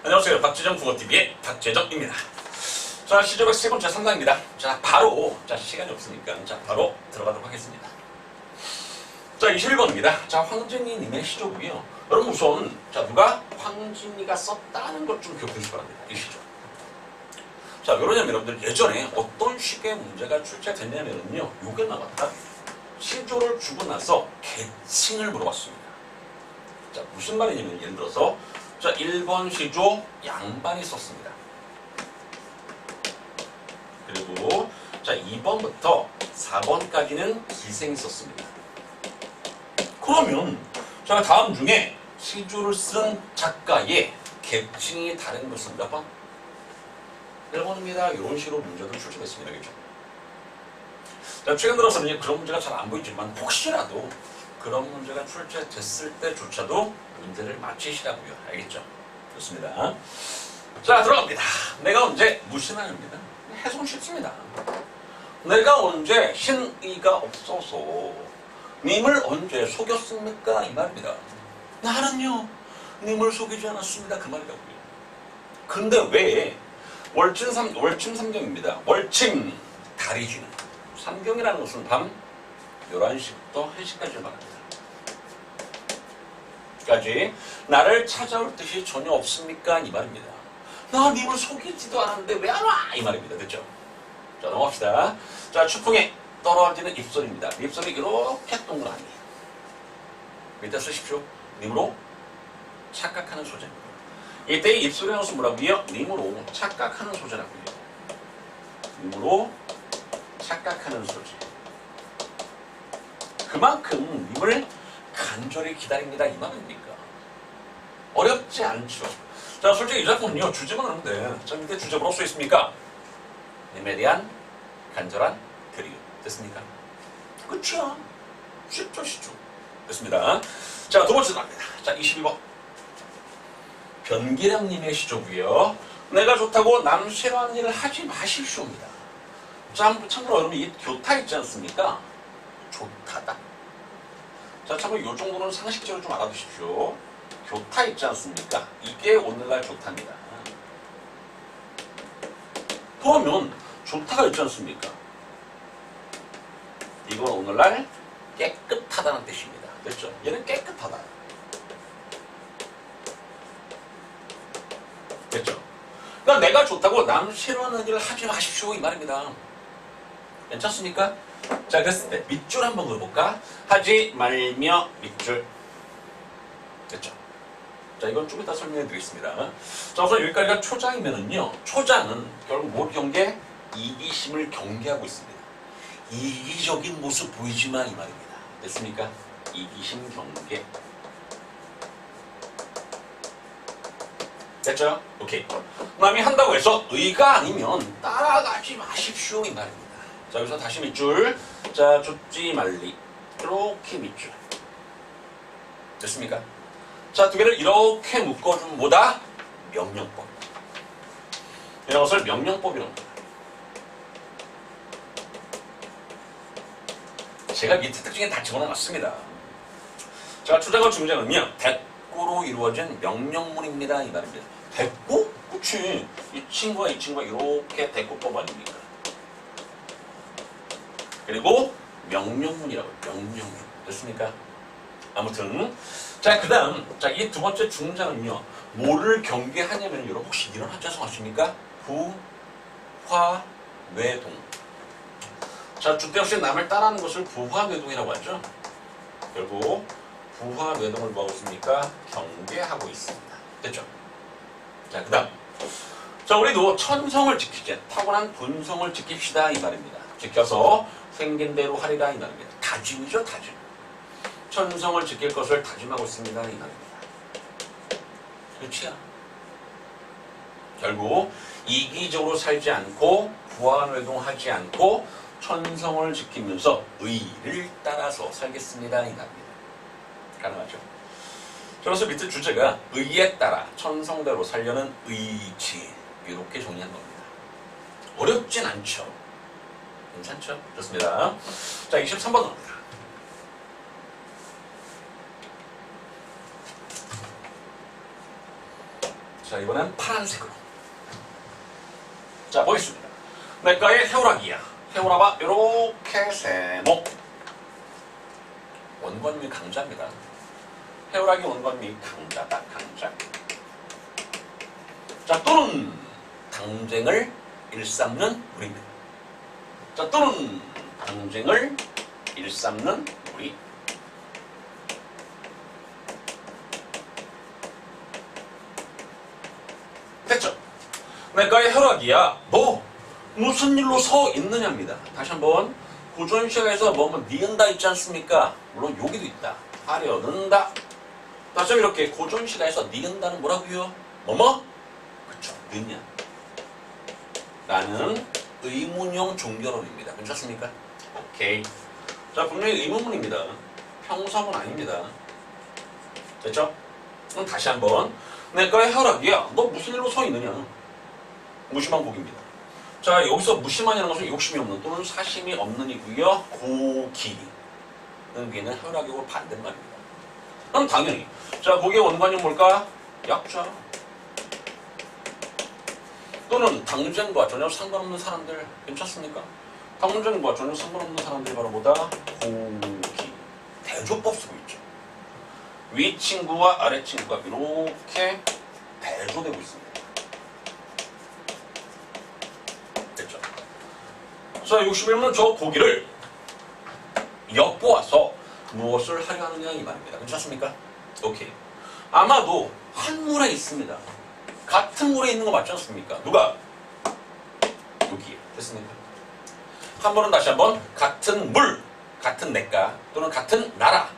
안녕하세요. 박재정 국어TV의 박재정입니다. 자, 시조백 세 번째 3강입니다. 자, 바로, 시간이 없으니까, 바로 들어가도록 하겠습니다. 자, 21번입니다. 자, 황진이님의 시조고요. 여러분 우선, 누가 황진이가 썼다는 것 좀 기억해 주시기 바랍니다. 이 시조. 자, 왜 그러냐면 여러분들 예전에 어떤 식의 문제가 출제됐냐면요. 요게 나왔다. 시조를 주고 나서 계층을 물어봤습니다. 자, 무슨 말이냐면 예를 들어서, 자, 1번 시조 양반이 썼습니다. 그리고 자, 2번부터 4번까지는 기생이 썼습니다. 그러면 자, 다음 중에 시조를 쓴 작가의 계층이 다른 것은 몇 번? 1번입니다. 이런 식으로 문제도 출제됐습니다. 그렇죠? 자, 최근 들어서는 그런 문제가 잘 안 보이지만 혹시라도 그런 문제가 출제됐을 때조차도 문제를 맞히시라고요. 알겠죠? 좋습니다. 자, 들어갑니다. 내가 언제 무신하입니다. 해석은 쉽습니다. 내가 언제 신의가 없어서 님을 언제 속였습니까? 이 말입니다. 나는요, 님을 속이지 않았습니다. 그 말이라고요. 근데 왜 월침 삼경입니다. 월침 달이 지는 삼경이라는 것은 밤 11시부터 1시까지 말합니다. 까지 나를 찾아올 뜻이 전혀 없습니까? 이 말입니다. 나 님을 속이지도 않았는데 왜 안 와? 이 말입니다. 됐죠? 자, 넘어갑시다. 자, 추풍에 떨어지는 입술입니다. 입술이 이렇게 동그라미. 밑에 쓰십시오. 님으로 착각하는 소재입니다. 이때 입술에 넣어서 뭐라고요? 님으로 착각하는 소재라고요. 님으로 착각하는 소재. 그만큼 님을 간절히 기다립니다. 이 말입니까? 어렵지 않죠. 자, 솔직히 이 작품은요, 주제만 하면 돼. 자, 밑에 주제 뭐라고 써 있습니까? 님에 대한 간절한 그리움. 됐습니까? 그쵸? 쉽죠, 쉽죠. 됐습니다. 자, 두 번째 갑니다. 자, 22번. 변기량님의 시조고요. 내가 좋다고 남 싫어하는 일을 하지 마십시오입니다. 자, 참고로 여러분, 이 교타 있지 않습니까? 좋다다. 자, 참고로 이 정도는 상식적으로 좀 알아두십시오. 교타 있지 않습니까? 이게 오늘날 좋답니다. 그러면 좋다가 있지 않습니까? 이건 오늘날 깨끗하다는 뜻입니다. 됐죠? 얘는 깨끗하다. 됐죠? 그러니까 내가 좋다고 남 싫어하는 일을 하지 마십시오. 이 말입니다. 괜찮습니까? 자, 그랬을 때 밑줄 한번 그려볼까? 하지 말며 밑줄. 됐죠? 자, 이건 좀 이따 설명해 드리겠습니다. 자, 우선 여기까지가 초장이면은요, 초장은 결국 뭘 경계? 이기심을 경계하고 있습니다. 이기적인 모습 보이지 마, 이 말입니다. 됐습니까? 이기심 경계. 됐죠? 오케이. 남이 한다고 해서 의가 아니면 따라가지 마십시오, 이 말입니다. 자, 여기서 다시 밑줄. 자, 쫓지 말리. 이렇게 밑줄. 됐습니까? 자, 두 개를 이렇게 묶어주면 뭐다? 명령법. 이런 것을 명령법이라고 합니다. 제가 밑에 특징에 다 집어넣었습니다. 자, 초장과 중장은요, 대꾸로 이루어진 명령문입니다. 이 말입니다. 대꾸? 그치. 이 친구와 이 친구가 이렇게 대꾸법 아닙니까? 그리고 명령문이라고 해요. 명령문. 됐습니까? 아무튼 자, 그 다음 자, 이 두 번째 중장은요, 뭐를 경계하냐면 여러분 혹시 이런 한자성 아십니까? 부화뇌동. 자, 주대 없이 남을 따라하는 것을 부화뇌동이라고 하죠. 결국 부화뇌동을 뭐하고 있습니까? 경계하고 있습니다. 됐죠? 자, 그 다음 자, 우리도 천성을 지키자. 타고난 본성을 지킵시다. 이 말입니다. 지켜서 생긴 대로 하리라. 이 말입니다. 다짐이죠, 다짐. 천성을 지킬 것을 다짐하고 있습니다. 이 말입니다. 그렇지요? 결국 이기적으로 살지 않고 부화뇌동하지 않고 천성을 지키면서 의를 따라서 살겠습니다. 이 말입니다. 가능하죠? 그래서 밑에 주제가 의에 따라 천성대로 살려는 의지. 이렇게 정리한 겁니다. 어렵진 않죠? 괜찮죠? 좋습니다. 자, 23번 갑니다. 자, 이번엔 파란색으로. 자, 보겠습니다. 내과의 해오라기야. 해오라가 이렇게 세모. 원건미 강자입니다. 해오라기 원건미 강자다, 강자. 자, 또는 당쟁을 일삼는 우리입니다. 자, 또는 당쟁을 일삼는 우리. 됐죠? 내과의 혈압이야. 너 무슨 일로 서 있느냐입니다. 다시 한번 고전시학에서 뭐뭐 니은다 있지 않습니까? 물론 여기도 있다. 하려는다. 다시 이렇게 고전시학에서 니은다는 뭐라고요? 뭐뭐? 그쵸, 느냐. 라는 의문형 종결어입니다. 괜찮습니까? 오케이. 자, 분명히 의문문입니다. 평사문 아닙니다. 됐죠? 그럼 다시 한번 내과의 혈압이야. 너 무슨 일로 서 있느냐? 무심한 곡입니다. 자, 여기서 무심한이라는 것은 욕심이 없는 또는 사심이 없는 이고요. 고기. 의미는 혈압이고 반대말입니다. 그럼 당연히 자, 고기의 원관이 뭘까? 약자. 또는 당쟁과 전혀 상관없는 사람들 괜찮습니까? 당쟁과 전혀 상관없는 사람들이 바로 뭐다? 고기. 대조법 쓰고 있죠. 위 친구와 아래 친구가 이렇게 대조되고 있습니다. 됐죠? 자, 61문 저 고기를 엿보아서 무엇을 하려 하느냐 이 말입니다. 괜찮습니까? 오케이. 아마도 한 물에 있습니다. 같은 물에 있는 거 맞지 않습니까? 누가? 여기에. 됐습니까? 한 번은 다시 한번 같은 물, 같은 내과 또는 같은 나라,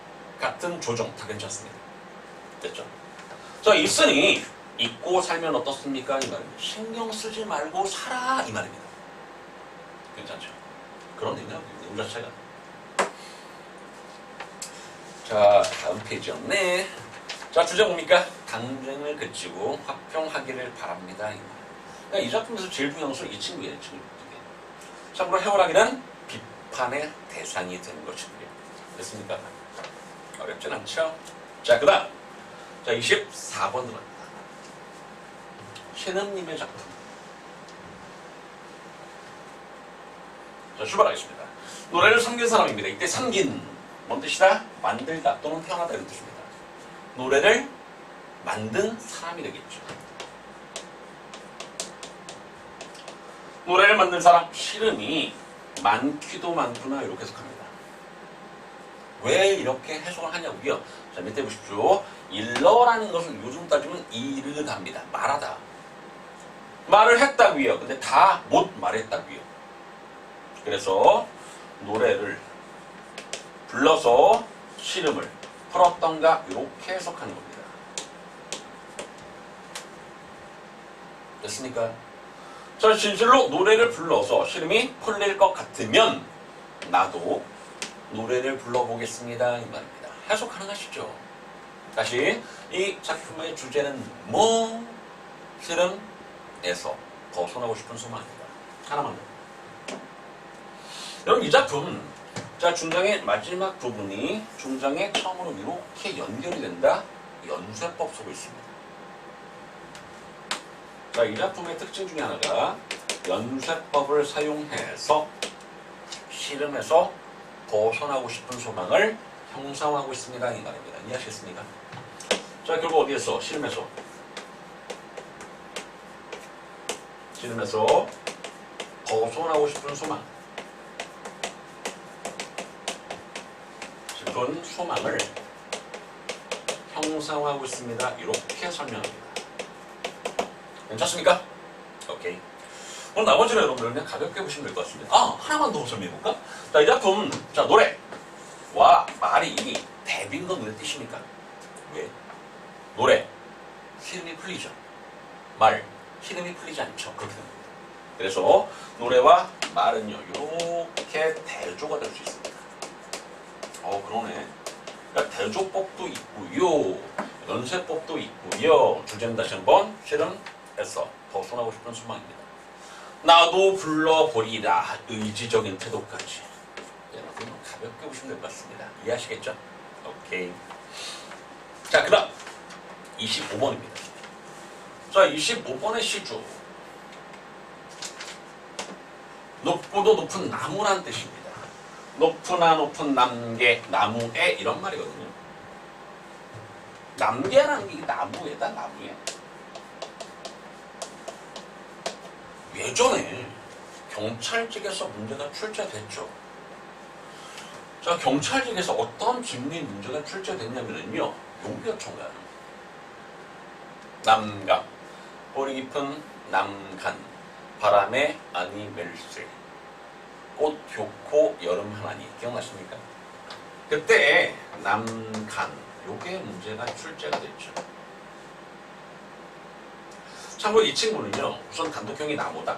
같은 조정 다 괜찮습니다. 됐죠? 자, 있으니 잊고 살면 어떻습니까? 이 말입니다. 신경 쓰지 말고 살아 이 말입니다. 괜찮죠? 그런 의미하고 운 자체가. 자, 다음 페이지였네. 자, 주제 뭡니까? 당쟁을 그치고 화평하기를 바랍니다. 그러니까 이 작품에서 제일 중요한 것은 이 친구예요. 이 친구. 참고로 해오라기는 비판의 대상이 되는 것이고요. 됐습니까? 어렵진 않죠? 자, 그 다음. 자, 24번 들어갑니다. 신음님의 작품. 자, 출발하겠습니다. 노래를 섬긴 사람입니다. 이때 섬긴, 뭔 뜻이다? 만들다 또는 태어나다 이런 뜻입니다. 노래를 만든 사람이 되겠죠. 노래를 만든 사람, 실음이 많기도 많구나 이렇게 해석합니다. 왜 이렇게 해석을 하냐고요? 자, 밑에 보십시오. 일러라는 것은 요즘 따지면 이르답니다. 말하다. 말을 했다고요. 근데 다 못 말했다고요. 그래서 노래를 불러서 시름을 풀었던가 이렇게 해석하는 겁니다. 됐습니까? 자, 진실로 노래를 불러서 시름이 풀릴 것 같으면 나도 노래를 불러보겠습니다. 이 말입니다. 해석 가능하시죠? 다시 이 작품의 주제는 뭐? 시름에서 벗어나고 싶은 소망입니다. 하나만 더. 여러분 이 작품 자, 중장의 마지막 부분이 중장의 처음으로 이렇게 연결이 된다. 연쇄법 쓰고 있습니다. 자, 이 작품의 특징 중에 하나가 연쇄법을 사용해서 시름에서 벗어나고 싶은 소망을 형성하고 있습니다. 이 말입니다. 이해하시겠습니까? 자, 결국 어디에서? 시름에서 벗어나고 싶은 소망. 싶은 소망을 형성하고 있습니다. 이렇게 설명합니다. 괜찮습니까? 오케이. 오늘 나머지는 여러분들 그냥 가볍게 보시면 될 것 같습니다. 아, 하나만 더 설명해볼까? 자, 이 작품, 자, 노래와 말이 대비인 건 왜 뜻입니까? 왜? 노래, 시름이 풀리죠. 말, 시름이 풀리지 않죠. 그렇게 됩니다. 그래서 노래와 말은요, 이렇게 대조가 될 수 있습니다. 그러네. 그러니까 대조법도 있고요. 연쇄법도 있고요. 주제는 다시 한번 실험에서 벗어나고 싶은 소망입니다. 나도 불러보리라. 의지적인 태도까지. 여러분 가볍게 보시면 될 것 같습니다. 이해하시겠죠? 오케이. 자, 그 다음 25번입니다. 자, 25번의 시주. 높고도 높은 나무란 뜻입니다. 높으나 높은 남계, 나무에 이런 말이거든요. 남계라는 게 나무에다, 나무에. 예전에 경찰직에서 문제가 출제됐죠. 자, 경찰직에서 어떤 진리 문제가 출제됐냐면요. 용비어천가요. 남강, 뿌리 깊은 남간, 바람에 아니 멜세, 꽃 좋고 여름 하나니. 기억나십니까? 그때 남간, 요게 문제가 출제가 됐죠. 참고로 이 친구는요, 우선 단독형이 나무다.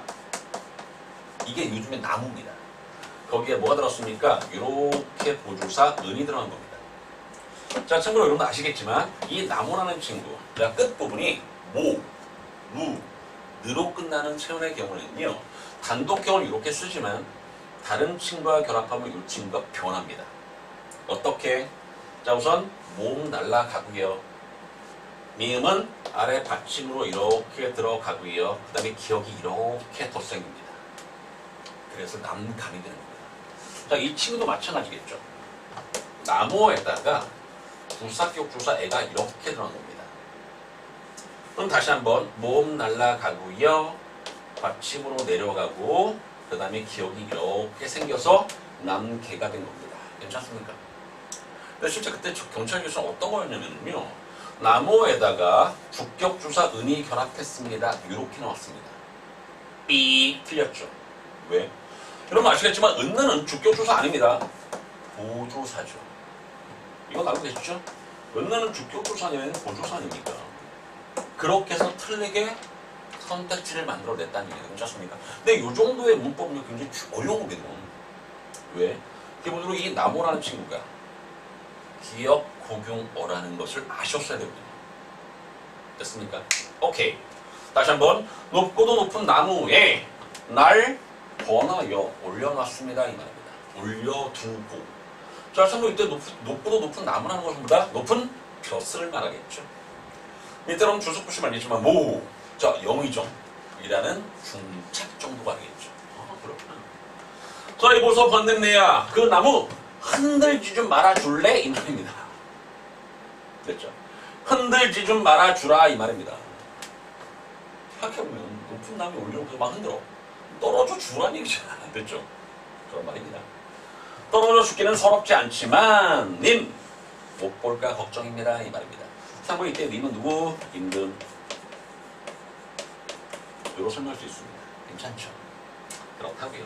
이게 요즘에 나무입니다. 거기에 뭐가 들었습니까? 이렇게 보조사 은이 들어간 겁니다. 자, 참고로 여러분 아시겠지만 이 나무라는 친구, 자, 끝부분이 모, 무, 느로 끝나는 체온의 경우는요, 단독형을 이렇게 쓰지만 다른 친구와 결합하면 이 친구가 변합니다. 어떻게? 자, 우선 모음 날라가고요. 미음은 아래 받침으로 이렇게 들어가고요. 그 다음에 기억이 이렇게 덧생깁니다. 그래서 남감이 되는 겁니다. 자, 이 친구도 마찬가지겠죠. 나무에다가 부사격 조사 애가 이렇게 들어간 겁니다. 그럼 다시 한번 모음 날라가고요. 받침으로 내려가고 그 다음에 기억이 이렇게 생겨서 남개가 된 겁니다. 괜찮습니까? 근데 실제 그때 경찰 교수는 어떤 거였냐면요. 나무에다가 주격주사 은이 결합했습니다. 이렇게 나왔습니다. 삐 틀렸죠. 왜? 여러분 아시겠지만 은는 주격주사 아닙니다. 보조사죠. 이건 알고 계시죠? 은는 주격주사냐면 보조사 아닙니까? 그렇게 해서 틀리게 선택지를 만들어냈다는 얘기가 괜찮습니까? 근데 이 정도의 문법은 굉장히 어려운 겁니다. 왜? 기본적으로 이 나무라는 친구가 기억, 고경어라는 것을 아셨어야 되거든요. 됐습니까? 오케이. 다시 한번 높고도 높은 나무에 날 번하여 올려놨습니다. 이 말입니다. 올려두고. 자, 참고로 이때 높고도 높은 나무라는 것은 뭐다? 높은 벼슬을 말하겠죠. 이때는 주석부시 말이지만 모, 자, 영의정이라는 중착 정도가 되겠죠. 그렇구나. 자, 이보소 번냄내야 그 나무 흔들지 좀 말아줄래? 이 말입니다. 됐죠? 흔들지 좀 말아주라 이 말입니다. 생각해보면 높은 나무에 올려놓고 막 흔들어. 떨어져 주란 얘기잖아. 됐죠? 그런 말입니다. 떨어져 죽기는 서럽지 않지만 님 못 볼까 걱정입니다. 이 말입니다. 참고로 이때 님은 누구? 임금. 이로 설명할 수 있습니다. 괜찮죠? 그렇다고요.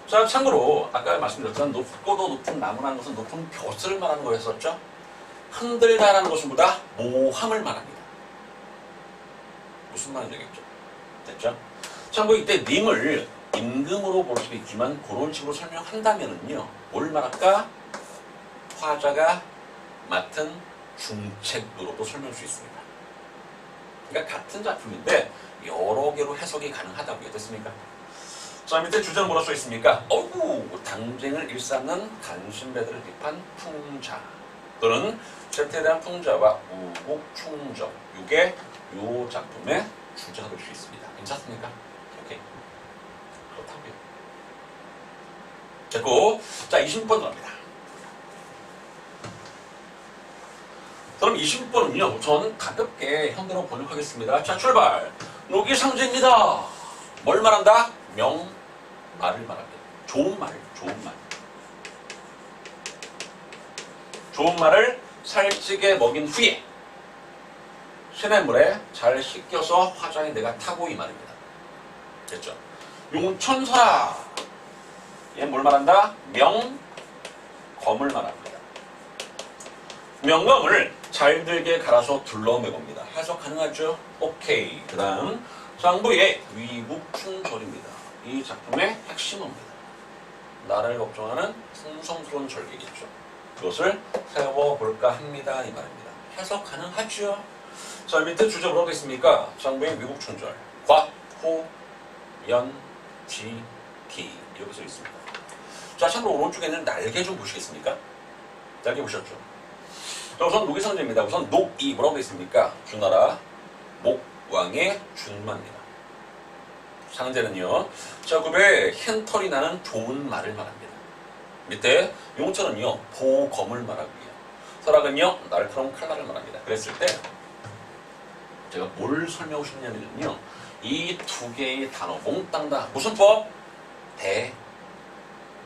자, 참고로 아까 말씀드렸던 높고도 높은 나무라는 것은 높은 벼슬을 말하는 거였었죠. 흔들다라는 것은 뭐다? 모함을 말합니다. 무슨 말인지 알겠죠? 됐죠? 참고로 이때 님을 임금으로 볼 수도 있지만 그런 식으로 설명한다면은요, 뭘 말할까? 화자가 맡은 중책으로도 설명할 수 있습니다. 그러니까 같은 작품인데 여러 개로 해석이 가능하다고요. 됐습니까? 자, 밑에 주제는 뭐라 써 있습니까? 어구, 당쟁을 일삼는 간신배들을 비판 풍자 또는 세태에 대한 풍자와 우국충정, 이게 이 작품의 주제가 될 수 있습니다. 괜찮습니까? 오케이. 그렇다고요. 됐고, 자, 20번 갑니다. 그럼 20번은요, 전 가볍게 현대로 번역하겠습니다. 자, 출발! 노기상제입니다. 뭘 말한다? 말을 말합니다. 좋은 말, 좋은 말. 좋은 말을 살찌게 먹인 후에 시냇물에 잘 씻겨서 화장에 내가 타고 이 말입니다. 됐죠? 용천서라. 얘 뭘 말한다? 명검을 말합니다. 명검을 잘 들게 갈아서 둘러매봅니다. 해석 가능하죠? 오케이. 그 다음 장부의 위국충절입니다. 이 작품의 핵심입니다. 나라를 걱정하는 풍성스러운 절개겠죠. 그것을 세워볼까 합니다. 이 말입니다. 해석 가능하죠? 자, 밑에 주제 뭐라고 있습니까? 장부의 위국충절. 과, 호, 연, 지, 기 이렇게 써 있습니다. 자, 참고로 오른쪽에는 날개 좀 보시겠습니까? 날개 보셨죠? 자, 우선 노기상제입니다. 우선 녹이 뭐라고 되어 있습니까? 주나라 목왕의 준마입니다. 상대는요. 자, 굽에 흰 털이 나는 좋은 말을 말합니다. 밑에 용처는요. 보검을 말하고요. 서락은요. 날카로운 칼날을 말합니다. 그랬을 때 제가 뭘 설명하고 싶냐면요. 이 두 개의 단어 몽땅 다 무슨 법?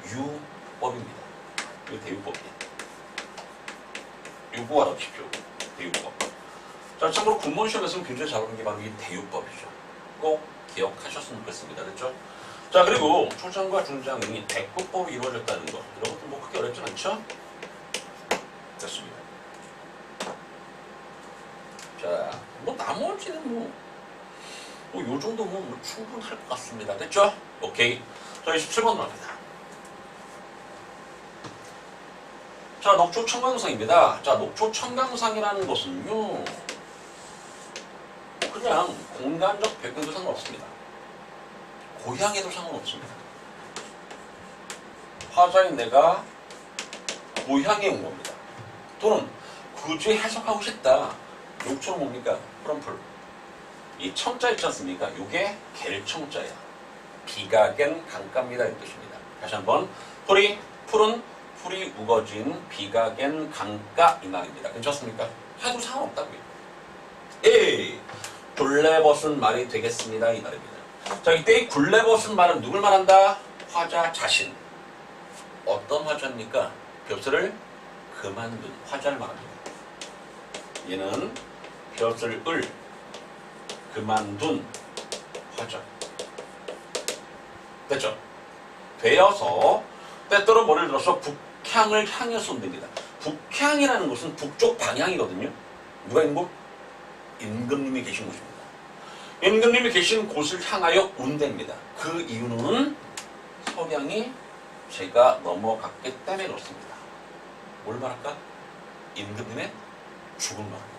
대유법입니다. 이거 대유법이에요. 유고 알아두십시오. 대유법. 자, 참고로 군무원 시험에서는 굉장히 잘 오는 게 바로 이 대유법이죠. 꼭 기억하셨으면 좋겠습니다. 됐죠? 자, 그리고 초장과 중장이 대꾸법으로 이루어졌다는 거. 이런 것도 뭐 크게 어렵진 않죠? 됐습니다. 자, 뭐 나머지는 요 정도 충분할 것 같습니다. 됐죠? 오케이. 자, 27번 갑니다. 자, 녹조 청강상입니다. 자, 녹조 청강상이라는 것은요, 그냥 공간적 배경도 상관없습니다. 고향에도 상관없습니다. 화자인 내가 고향에 온 겁니다. 또는 굳이 해석하고 싶다. 녹초는 뭡니까? 프럼풀. 이 청자 있지 않습니까? 이게 갤청자야. 비가 갠 강가입니다. 이 뜻입니다. 다시 한번. 풀은 풀이 우거진 비가 갠 강가 이 말입니다. 괜찮습니까? 해도 상관없다고요. 에이, 굴레벗은 말이 되겠습니다. 이 말입니다. 자, 이때 이 굴레벗은 말은 누굴 말한다? 화자 자신. 어떤 화자입니까? 벼슬을 그만둔 화자를 말합니다. 얘는 벼슬을 그만둔 화자. 됐죠? 되어서 때때로 머리를 들어서 북향을 향해서 온답니다. 북향이라는 곳은 북쪽 방향이거든요. 누가 있는 곳? 임금님이 계신 곳입니다. 임금님이 계신 곳을 향하여 온답니다. 그 이유는 석양이 제가 넘어갔기 때문에 그렇습니다. 뭘 말할까? 임금님의 죽음을 말합니다.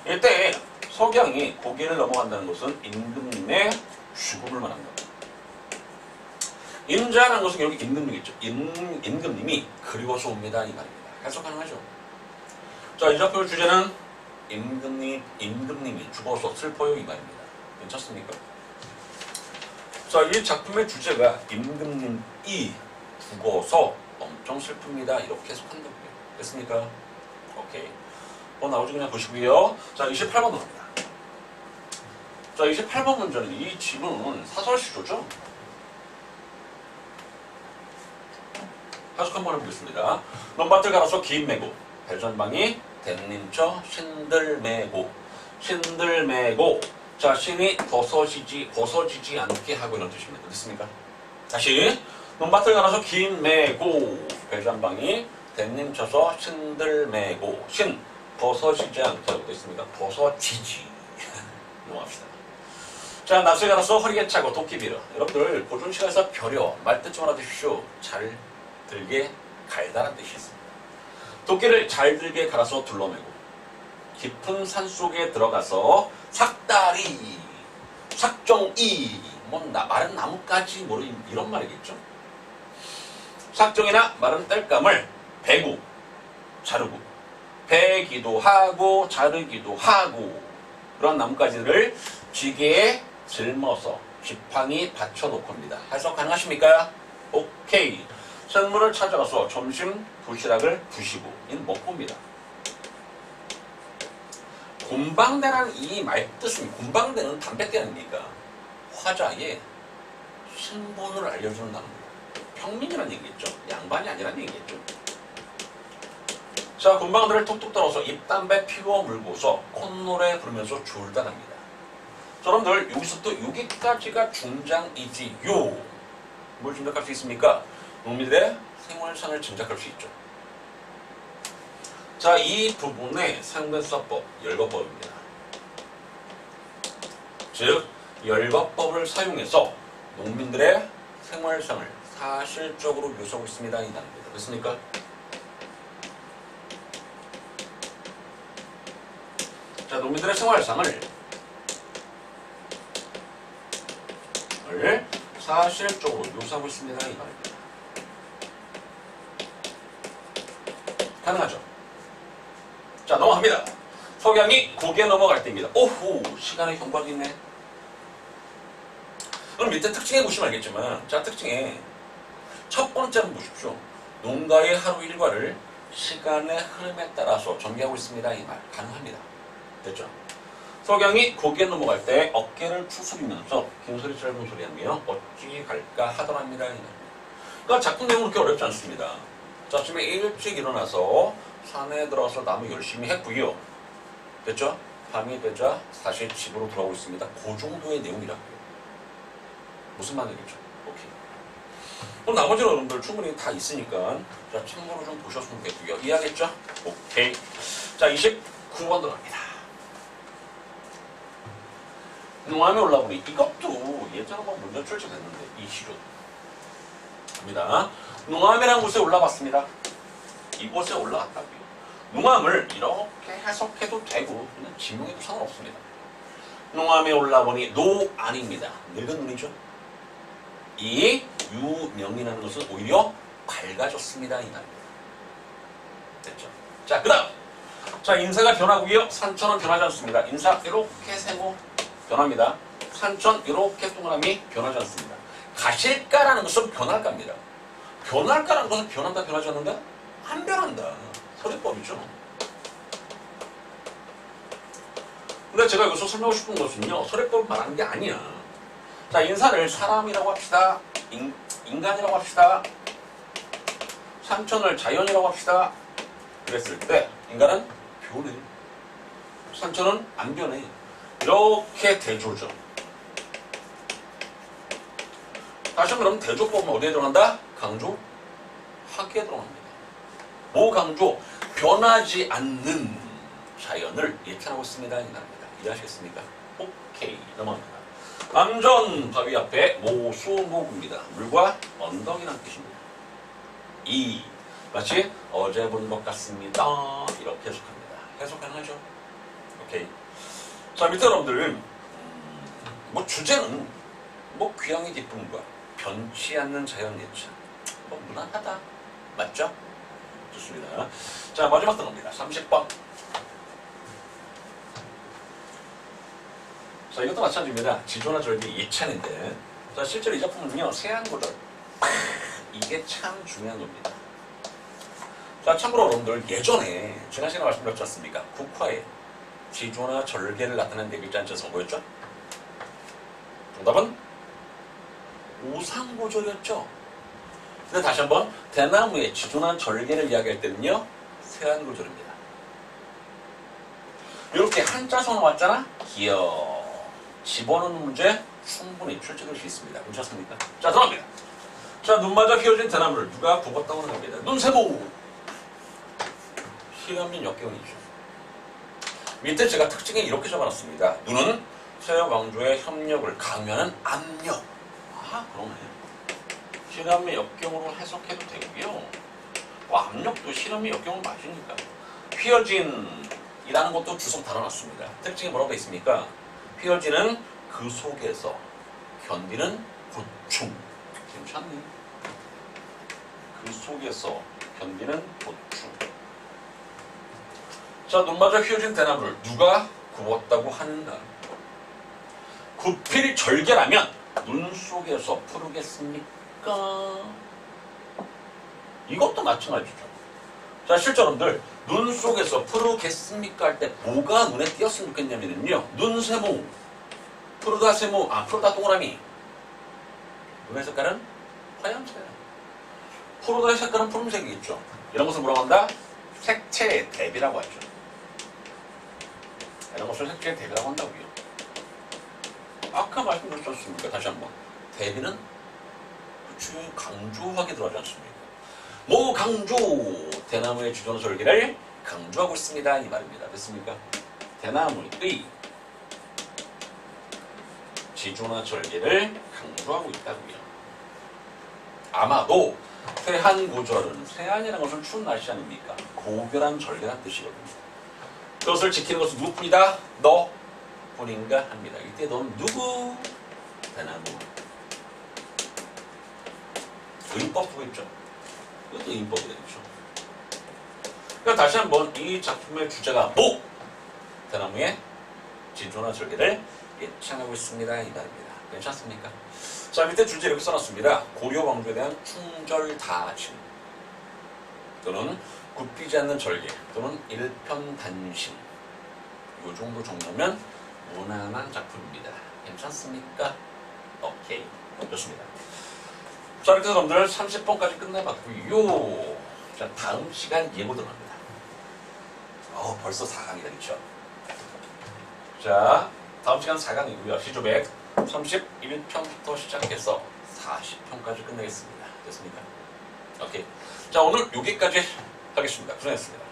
이때 석양이 고개를 넘어간다는 것은 임금님의 죽음을 말합니다. 임자라는 것은 여기 임금님이겠죠. 임금님이 그리워서 옵니다. 이 말입니다. 해석 가능하죠? 자, 이 작품의 주제는 임금님이 죽어서 슬퍼요. 이 말입니다. 괜찮습니까? 자, 이 작품의 주제가 임금님이 죽어서 엄청 슬픕니다. 이렇게 해석한다고요. 됐습니까? 오케이. 나오지 그냥 보시고요. 자, 28번 나옵니다. 자, 28번 문제는 이 지문은 사설시조죠? 해석 한번 해보겠습니다. 논밭을 갈아서 긴 메고 배전방이 댄님처 신들매고 자, 신이 벗어지지 않게 하고 이런 뜻입니다. 됐습니까? 다시 논밭을 갈아서 긴 메고 배전방이 댄님쳐서 신들매고 신 벗어지지 않게 하고 있습니다. 벗어지지. 넘어갑시다. 자, 낯을 갈아서 허리에 차고 도끼비려. 여러분들 고전 시간에서 벼려 말뜻 좀 알아두십시오. 잘 들게 갈다란 뜻이 있습니다. 도끼를 잘 들게 갈아서 둘러매고 깊은 산 속에 들어가서 삭다리, 삭정이, 마른 나뭇가지 이런 말이겠죠. 삭정이나 마른 땔감을 베고 자르고 베기도 하고 자르기도 하고 그런 나뭇가지를 지게에 짊어서 지팡이 받쳐놓고 합니다. 해석 가능하십니까? 오케이. 생물을 찾아가서 점심 도시락을 부시고 이는 먹고입니다. 곰방대라는 이 말 뜻은 곰방대는 담뱃대 아닙니까? 화자의 신분을 알려주는 단어입니다. 평민이라는 얘기겠죠. 양반이 아니라는 얘기겠죠. 자, 곰방대를 톡톡 떨어서 입담배 피워 물고서 콧노래 부르면서 졸다납니다. 여러분들 여기서부터 여기까지가 중장이지요. 뭘 짐작할 수 있습니까? 농민들의 생활상을 짐작할 수 있죠. 자, 이 부분에 사용된 수사법, 열거법입니다. 즉, 열거법을 사용해서 농민들의 생활상을 사실적으로 묘사하고 있습니다. 이 단어입니다. 됐습니까? 자, 농민들의 생활상을 사실적으로 묘사하고 있습니다. 이 말입니다. 가능하죠? 자, 넘어갑니다. 석양이 고개 넘어갈 때입니다. 오호, 시간의 경과도 있네. 그럼 밑에 특징에 보시면 알겠지만, 자, 특징에 첫 번째는 보십시오. 농가의 하루 일과를 시간의 흐름에 따라서 전개하고 있습니다. 이 말 가능합니다. 됐죠? 석양이 고개 넘어갈 때 어깨를 추스리면서 긴 소리 짧은 소리 하며 어찌 갈까 하더랍니다. 이 말. 그러니까 작품 내용은 그렇게 어렵지 않습니다. 자, 아침에 일찍 일어나서 산에 들어서 나무 열심히 했고요. 됐죠? 밤이 되자 다시 집으로 돌아오고 있습니다. 그 정도의 내용이라고요. 무슨 말이겠죠? 오케이. 그럼 나머지는 여러분들 충분히 다 있으니까 자, 참고로 좀 보셨으면 좋겠고요. 이해하겠죠? 오케이. 자, 29번 들어갑니다. 농암에 올라보니 이것도 예전에 뭐 문제 출제됐는데 이 시로 갑니다. 농암이라는 곳에 올라봤습니다. 이곳에 올라갔다고요. 농암을 이렇게 해석해도 되고 그냥 지명해도 상관없습니다. 농암에 올라보니 노안입니다. 늙은 눈이죠. 이 유명이라는 것은 오히려 밝아졌습니다. 이 말입니다. 됐죠? 자, 그 다음. 자, 인사가 변하고요. 산천은 변하지 않습니다. 인사 이렇게 세고 변합니다. 산천 이렇게 동그라미 변하지 않습니다. 가실까라는 것은 변할까입니다. 변할까라는 것은 변한다, 변하지 않는다? 안 변한다. 서리법이죠. 근데 제가 여기서 설명하고 싶은 것은요, 서리법을 말하는 게 아니야. 자, 인사를 사람이라고 합시다. 인간이라고 합시다. 산천을 자연이라고 합시다. 그랬을 때 인간은 변해. 산천은 안 변해. 이렇게 대조죠. 다시 한번 그럼 대조법은 어디에 들어간다? 강조? 하기에 들어갑니다. 뭐 강조? 변하지 않는 자연을 예찬하고 있습니다. 이 말입니다. 이해하시겠습니까? 오케이. 넘어갑니다. 암전 바위 앞에 모수모구입니다. 물과 언덕이라는 뜻입니다. 이 마치 어제 본 것 같습니다. 이렇게 해석합니다. 해석 가능하죠? 오케이. 자, 밑에 여러분들 뭐 주제는 뭐 귀향의 기쁨과 변치 않는 자연 예찬 뭐 무난하다. 맞죠? 좋습니다. 자, 마지막 단어입니다. 30번. 자, 이것도 마찬가지입니다. 지조나 절기 예찬인데, 자, 실제로 이 작품은요, 세안고절. 이게 참 중요한 겁니다. 자, 참고로 여러분들 예전에 지난 시간에 말씀드렸지 않습니까? 국화에 지조나 절개를 나타내는 대글자 한자성 뭐였죠? 정답은 오상고절이었죠. 근데 다시 한번 대나무의 지조나 절개를 이야기할 때는요, 세안고절입니다. 이렇게 한자성 나왔잖아? 기억. 집어넣는 문제 충분히 출제될 수 있습니다. 괜찮습니까? 자, 들어갑니다. 자, 눈 맞아 휘어진 대나무를 누가 굽었다고 합니다. 눈세모. 실현민 역경이죠. 밑에 제가 특징에 이렇게 적어놨습니다. 눈은 서역 왕조의 협력을 강요하는 압력. 아, 그러네. 실현민 역경으로 해석해도 되고요. 압력도 실현민 역경은 맞으니까. 휘어진이라는 것도 주석 달아놨습니다. 특징이 뭐라고 돼 있습니까? 휘어지는 그 속에서 견디는 고충. 괜찮네. 그 속에서 견디는 고충. 자, 눈 맞아 휘어진 대나무를 누가 굽었다고 하는가? 굽힐 절개라면 눈 속에서 푸르겠습니까? 이것도 마찬가지죠. 자, 실제 여러분들 눈 속에서 푸르겠습니까 할 때 뭐가 눈에 띄었으면 좋겠냐면요, 눈세모, 푸르다 세모, 푸르다 동그라미. 눈의 색깔은 화염색이야. 푸르다의 색깔은 푸른색이겠죠. 이런 것을 뭐라고 한다? 색채의 대비라고 하죠. 이런 것을 색채의 대비라고 한다고요. 아까 말씀드렸지 않습니까? 다시 한번. 대비는 그치, 강조하게 들어가지 않습니까? 뭐 강조! 대나무의 주전 절개를 강조하고 있습니다. 이 말입니다. 됐습니까? 대나무의 지조나 절개를 강조하고 있다고요. 아마도 세한고절은 세한이라는 것은 추운 날씨 아닙니까? 고결한 절개란 뜻이거든요. 그것을 지키는 것은 누구뿐이다? 너뿐인가 합니다. 이때 너는 누구? 대나무. 의법 두겠죠. 이것도 인법이 되겠죠. 그러니까 다시 한번 이 작품의 주제가 뭐? 대나무의 진조나 절개를 예창하고 있습니다. 이 말입니다. 괜찮습니까? 자, 밑에 주제 이렇게 써놨습니다. 고려 왕조에 대한 충절다짐 또는 굽히지 않는 절개 또는 일편단심 이 정도 정도면 무난한 작품입니다. 괜찮습니까? 오케이. 좋습니다. 자, 이렇게 해서 여러분들 30번까지 끝내봤고요. 자, 다음 시간 예고 들어갑니다. 벌써 4강이다, 그렇죠? 자, 다음 시간 4강이고요. 시조 131편부터 시작해서 40편까지 끝내겠습니다. 됐습니까? 오케이. 자, 오늘 여기까지 하겠습니다. 고생했습니다.